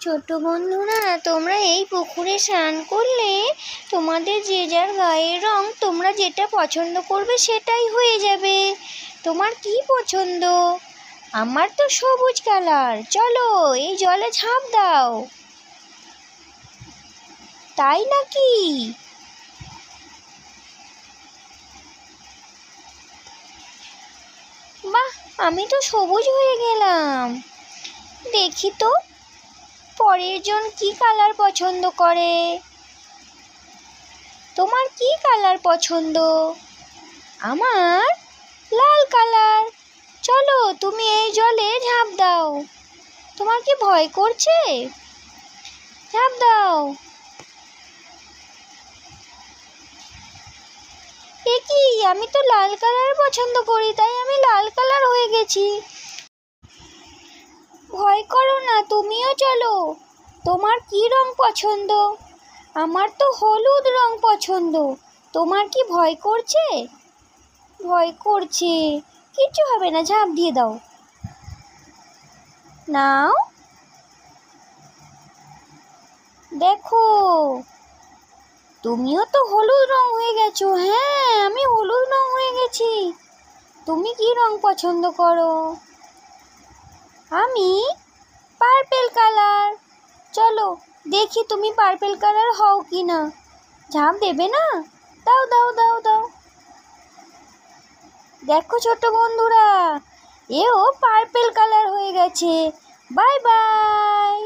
ছোট বন্ধুরা, তোমরা এই পুকুরে স্নান করলে তোমাদের যে যার গায়ের রং তোমরা যেটা পছন্দ করবে সেটাই হয়ে যাবে। তোমার কি পছন্দ? আমার তো সবুজ কালার। চলো এই জলে ঝাঁপ দাও। তাই নাকি? বাহ, আমি তো সবুজ হয়ে গেলাম। দেখি তো পরের জন কি কালার পছন্দ করে। তোমার কি কালার পছন্দ? আমার লাল কালার। চলো তুমি এই জলে ঝাঁপ দাও। তোমার কি ভয় করছে? ঝাঁপ দাও। এ কি, আমি তো লাল কালার পছন্দ করি, তাই আমি লাল কালার হয়ে গেছি। ভয় করো না, তুমিও চলো। তোমার কি রং পছন্দ? আমার তো হলুদ রং পছন্দ। তোমার কি ভয় করছে? ভয় করছে। কিচ্ছু হবে না, ঝাঁপ দিয়ে দাও। নাও দেখো, তুমিও তো হলুদ রং হয়ে গেছো। হ্যাঁ, আমি হলুদ রং হয়ে গেছি। তুমি কি রং পছন্দ করো? আমি পার্পেল কালার। চলো দেখি তুমি পার্পেল কালার হও কি না। ঝাঁপ দেবে না? দাও দাও দাও দাও। দেখো ছোট বন্ধুরা, এও পার্পেল কালার হয়ে গেছে। Bye bye.